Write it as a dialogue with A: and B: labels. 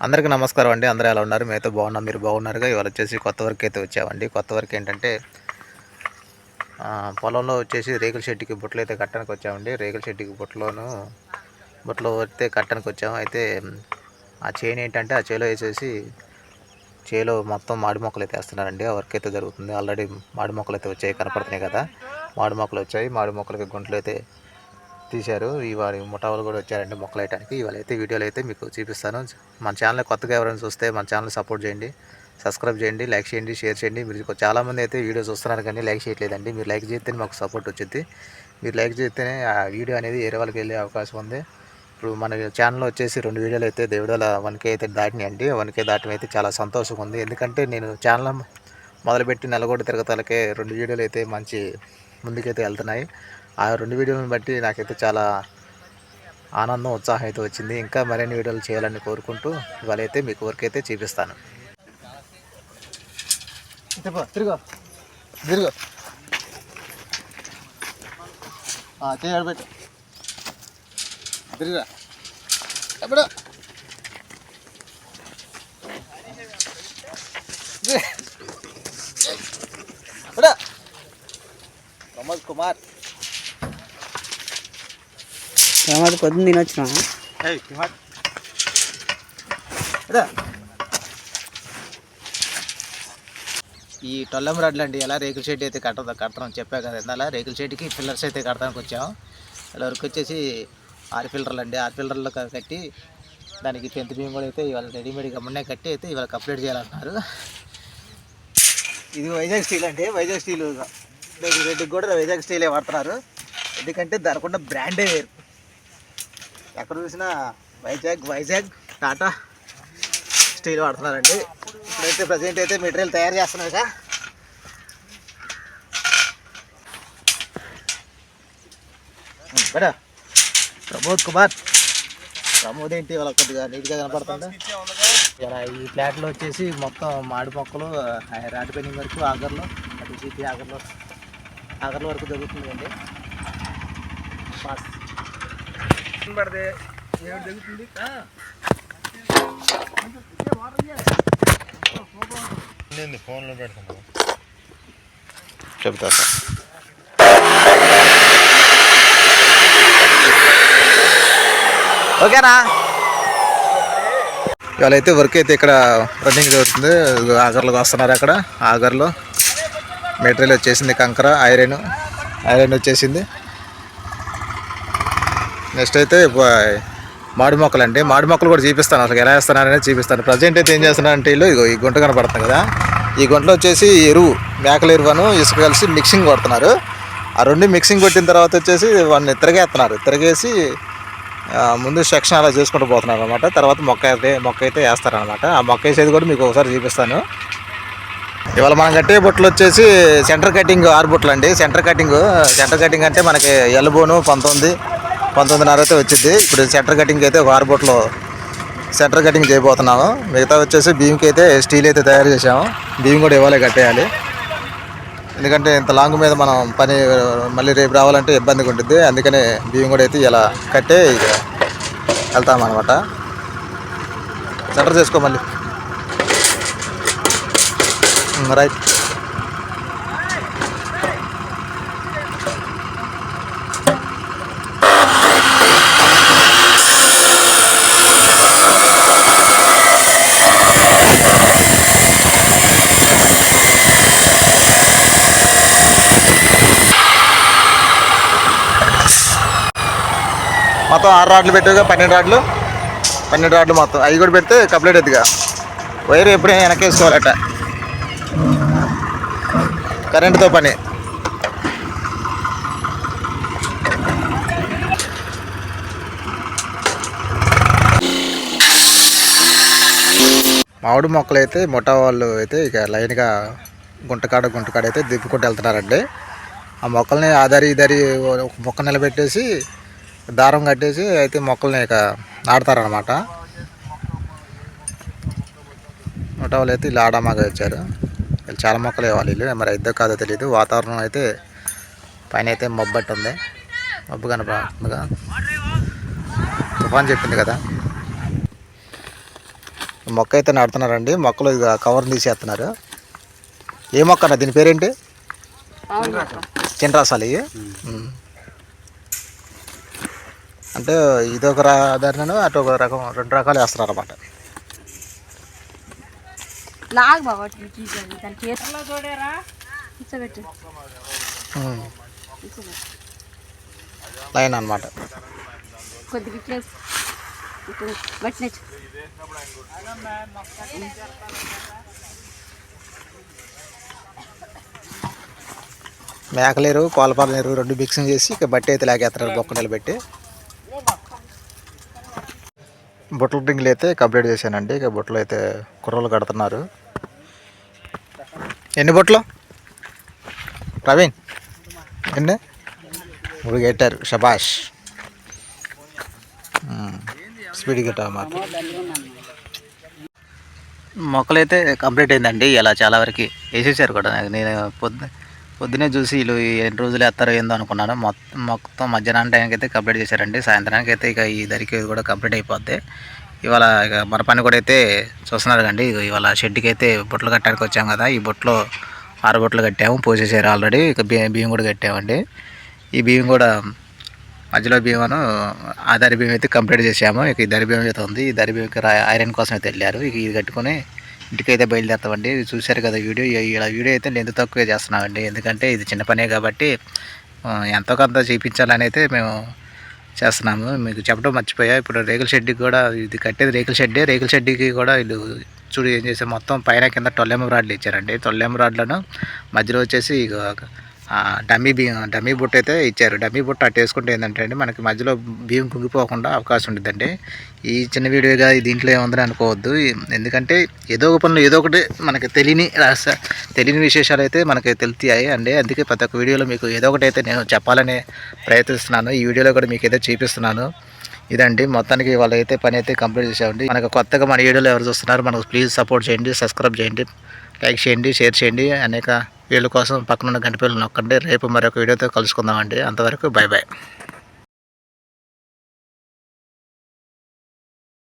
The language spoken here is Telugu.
A: అందరికీ నమస్కారం అండి. అందరూ ఎలా ఉన్నారు? మేమైతే బాగున్నాం. మీరు బాగున్నారుగా? ఇవాళ వచ్చేసి కొత్త వర్క్ అయితే వచ్చామండి. కొత్త వర్క్ ఏంటంటే పొలంలో వచ్చేసి రేకుల షెడ్డుకి బుట్టలు అయితే కట్టడానికి వచ్చామండి. రేకుల షెడ్డుకి బుట్టలు వస్తే కట్టడానికి వచ్చాము. అయితే ఆ చేను ఏంటంటే ఆ చేలో వేసేసి చేలో మొత్తం మాడి మొక్కలు అయితే వేస్తున్నారండి. ఆ వర్క్ అయితే జరుగుతుంది. ఆల్రెడీ మాడి మొక్కలు అయితే వచ్చాయి, కనపడుతున్నాయి కదా. మాడి మొక్కలు వచ్చాయి. మాడి మొక్కలకి గుంటలు అయితే తీశారు. ఇవాళ ముఠావాళ్ళు కూడా వచ్చారండి మొక్కలు వేయడానికి. ఇవాళ అయితే వీడియోలు అయితే మీకు చూపిస్తాను. మన ఛానల్ కొత్తగా ఎవరైనా చూస్తే మన ఛానల్ సపోర్ట్ చేయండి, సబ్స్క్రైబ్ చేయండి, లైక్ చేయండి, షేర్ చేయండి. మీరు చాలామంది అయితే వీడియో చూస్తున్నారు కానీ లైక్ చేయట్లేదండి. మీరు లైక్ చేస్తేనే మాకు సపోర్ట్ వచ్చింది. మీరు లైక్ చేస్తేనే ఆ వీడియో అనేది వేరే వాళ్ళకి వెళ్ళే అవకాశం ఉంది. ఇప్పుడు మన ఛానల్లో వచ్చేసి 2 వీడియోలు అయితే దేవుడాల 1K అయితే దాటినాయండి. 1K దాటం అయితే చాలా సంతోషంగా ఉంది. ఎందుకంటే నేను ఛానల్ మొదలుపెట్టి నెలకొండ తిరగతాలకే 2 వీడియోలు అయితే మంచి ముందుకైతే వెళ్తున్నాయి. ఆ 2 వీడియోలను బట్టి నాకైతే చాలా ఆనందం, ఉత్సాహం అయితే వచ్చింది. ఇంకా మరిన్ని వీడియోలు చేయాలని కోరుకుంటూ ఇవాళ అయితే మీకు వర్క్ అయితే చూపిస్తాను. తిరుగు తిరుగు పెట్టు తిరుగురా ఎప్పుడు ప్రమోద్ కుమార్
B: పొద్దున్న తినొచ్చినా
A: ఈ టొల్లం రాడ్లు అండి. ఎలా రేకుల షెడ్ అయితే కడతాం చెప్పా కదా. అలా రేకుల షెడ్కి పిల్లర్స్ అయితే కడతానికి వచ్చాము. ఇలా వరకు వచ్చేసి 6 ఫిల్టర్లు అండి. 6 ఫిల్టర్లు కట్టి దానికి పెంత బియ్యం కూడా అయితే ఇవాళ రెడీమేడ్గా మొన్నే కట్టి అయితే ఇవాళ కంప్లీట్ చేయాలంటున్నారు. ఇది వైజాగ్ స్టీల్ అండి. వైజాగ్ స్టీల్ రెడ్డికి కూడా వైజాగ్ స్టీలే వాడుతున్నారు. ఎందుకంటే దానికున్న బ్రాండే వేరు. ఎక్కడ చూసినా వైజాగ్ టాటా స్టీల్ వాడుతున్నారండి. ఇప్పుడైతే ప్రజెంట్ అయితే మెటీరియల్ తయారు చేస్తున్నారు కదా. ప్రమోద్ కుమార్ ప్రమోద్ ఏంటి వాళ్ళ కొద్దిగా నీట్గా కనపడుతుంది. ఇలా ఈ ఫ్లాట్లో వచ్చేసి మొత్తం మాడి మొక్కలు రాడ్ పెయింటింగ్ వరకు ఆగర్లో అటు సిటీ ఆగర్ల వరకు జరుగుతుందండి. పడితే జరుగుతుంది. ఫోన్లో పెడతాను చెప్తా సార్. ఓకేనా? ఇవాళ అయితే వర్క్ అయితే ఇక్కడ రన్నింగ్ జరుగుతుంది. ఆగర్లకు వస్తున్నారు. అక్కడ ఆగర్లో మెటీరియల్ వచ్చేసింది. కంకర ఐరన్ వచ్చేసింది. నెక్స్ట్ అయితే మాడి మొక్కలు అండి. మాడి మొక్కలు కూడా చూపిస్తాను, అసలు ఎలా వేస్తున్నారనేది చూపిస్తాను. ప్రజెంట్ అయితే ఏం చేస్తున్నారంటే వీళ్ళు ఈ గుంట కనపడుతుంది కదా. ఈ గుంటలో వచ్చేసి ఎరువు, మేకల ఎరువును ఇసుక కలిసి మిక్సింగ్ కొడుతున్నారు. ఆ 2 మిక్సింగ్ కొట్టిన తర్వాత వచ్చేసి వాడిని తిరగేసి ముందు సెక్షన్ అలా చేసుకుంటూ పోతున్నారు అనమాట. తర్వాత మొక్క అయితే వేస్తారనమాట. ఆ మొక్క వేసేది కూడా మీకు ఒకసారి చూపిస్తాను. ఇవాళ మనం కట్టే బుట్టలు వచ్చేసి సెంటర్ కటింగ్ 6 బుట్టలు అండి. సెంటర్ కటింగ్ అంటే మనకి ఎల్బోను 19.5 అయితే వచ్చింది. ఇప్పుడు సెంటర్ కటింగ్ అయితే ఒక 6 బుట్టలు సెంటర్ కటింగ్ చేయబోతున్నాము. మిగతా వచ్చేసి బియ్యంకి అయితే స్టీల్ అయితే తయారు చేసాము. బియ్యం కూడా ఇవాళే కట్టేయాలి. ఎందుకంటే ఇంత లాంగ్ మీద మనం పని మళ్ళీ రేపు రావాలంటే ఇబ్బందిగా ఉంటుంది. అందుకనే బియ్యం కూడా అయితే ఇలా కట్టే వెళ్తామన్నమాట. సెంటర్ చేసుకో మళ్ళీ రైట్. మొత్తం 6 రాడ్లు పెట్టావుగా, 12 రాడ్లు మొత్తం అవి కూడా పెడితే కంప్లీట్ అవుతుందిగా. వైర్ ఎప్పుడైనా వెనకేసుకోవాలట, కరెంటుతో పని. మామిడి మొక్కలు అయితే ముఠా వాళ్ళు అయితే ఇక లైన్గా గుంటకాడ అయితే దిప్పుకుంటూ వెళ్తున్నారండి. ఆ మొక్కల్ని ఆధారి ఒక మొక్క నిలబెట్టేసి దారం కట్టేసి అయితే మొక్కల్ని ఇక నాటుతారనమాట. ముఠా వాళ్ళు అయితే ఇలా ఆడామాగా వచ్చారు. చాలా మొక్కలు ఇవ్వాలి వీళ్ళు. మరి ఇద్దరు కాదో తెలియదు. వాతావరణం అయితే పైన అయితే మబ్బట్టు ఉంది. మబ్బు కనపడుతుందిగా, తుఫాన్ చెప్పింది కదా. మొక్క అయితే నాడుతున్నారండి. మొక్కలు ఇక కవర్ తీసేస్తున్నారు. ఏ మొక్క అన్న దీని పేరేంటి? చినరాసాలు ఇవి. అంటే ఇదొక ధరను అటు ఒక రకం 2 రకాలు వేస్తున్నారు అన్నమాట. లైన్ అన్నమాట. మేకలేరు కోలపాల నీరు 2 మిక్సింగ్ చేసి ఇక బట్టి అయితే లాగేస్తున్నారు బొక్క నిలబెట్టి. బుట్టల రింగులు అయితే కంప్లీట్ చేశానండి. ఇక బుట్టలు అయితే కుర్రలు కడుతున్నారు. ఎన్ని బుట్టలు ప్రవీణ్? ఎన్ని? 3 కట్టారు. షబాష్, స్పీడ్ కట్టారు మాట. మొక్కలు అయితే కంప్లీట్ అయిందండి. ఇలా చాలా వరకు వేసేసారు కూడా. నేను పొద్దునే చూసి వీళ్ళు ఎన్ని రోజులు వేస్తారో ఏందో అనుకున్నాను. మొత్తం మధ్యాహ్నం టైంకి అయితే కంప్లీట్ చేశారండి. సాయంత్రానికి అయితే ఇక ఈ దరికి కూడా కంప్లీట్ అయిపోద్ది. ఇవాళ ఇక మన పని కూడా అయితే చూస్తున్నారు కండి. ఇవాళ షెడ్కి అయితే బుట్టలు కట్టడానికి వచ్చాం కదా. ఈ బుట్టలో 6 బుట్టలు కట్టాము, పోసేసారు ఆల్రెడీ. ఇక బియ్యం కూడా కట్టామండి. ఈ బియ్యం కూడా మధ్యలో బియ్యమును ఆ దరి బియ్యం అయితే కంప్లీట్ చేసాము. ఇక ఈ దరి బియ్యం అయితే ఉంది. ఈ దరి బియ్యం ఐరన్ కోసం అయితే వెళ్ళారు. ఇక ఇది కట్టుకొని ఇంటికైతే బయలుదేరుతామండి. చూశారు కదా వీడియో. ఇలా వీడియో అయితే లెంత్ తక్కువే చేస్తున్నామండి. ఎందుకంటే ఇది చిన్న పనే కాబట్టి ఎంతో కొంత చూపించాలని అయితే మేము చేస్తున్నాము. మీకు చెప్పడం మర్చిపోయా. ఇప్పుడు రేకుల షెడ్కి కూడా ఇది కట్టేది రేకుల షెడ్డే. రేకుల షెడ్కి కూడా వీళ్ళు చూడు ఏం చేశారు, మొత్తం పైన కింద 12 రాడ్లు ఇచ్చారండి. 12 రాడ్లను మధ్యలో వచ్చేసి డమ్మీ బుట్ట అయితే ఇచ్చారు. డమ్మీ బుట్ట అటు వేసుకుంటే ఏంటంటే అండి మనకి మధ్యలో బియ్యం కుంగిపోకుండా అవకాశం ఉంటుందండి. ఈ చిన్న వీడియోగా దీంట్లో ఏముందని అనుకోవద్దు. ఎందుకంటే ఏదో ఒక పనులు ఏదో ఒకటి మనకి తెలియని విశేషాలు అయితే మనకి తెలుస్తాయి అండి. అందుకే ప్రతి ఒక్క వీడియోలో మీకు ఏదో ఒకటి అయితే నేను చెప్పాలని ప్రయత్నిస్తున్నాను. ఈ వీడియోలో కూడా మీకు ఏదో చూపిస్తున్నాను. ఇదండి మొత్తానికి వాళ్ళైతే పని అయితే కంప్లీట్ చేసామండి. మనకు కొత్తగా మన వీడియోలో ఎవరు చూస్తున్నారు మనకు ప్లీజ్ సపోర్ట్ చేయండి, సబ్స్క్రైబ్ చేయండి, లైక్ చేయండి, షేర్ చేయండి. అనేక వీళ్ళ కోసం పక్కనున్న గంట పిల్లలు నొక్కండి. రేపు మరొక వీడియోతో కలుసుకుందామండి. అంతవరకు బై బాయ్.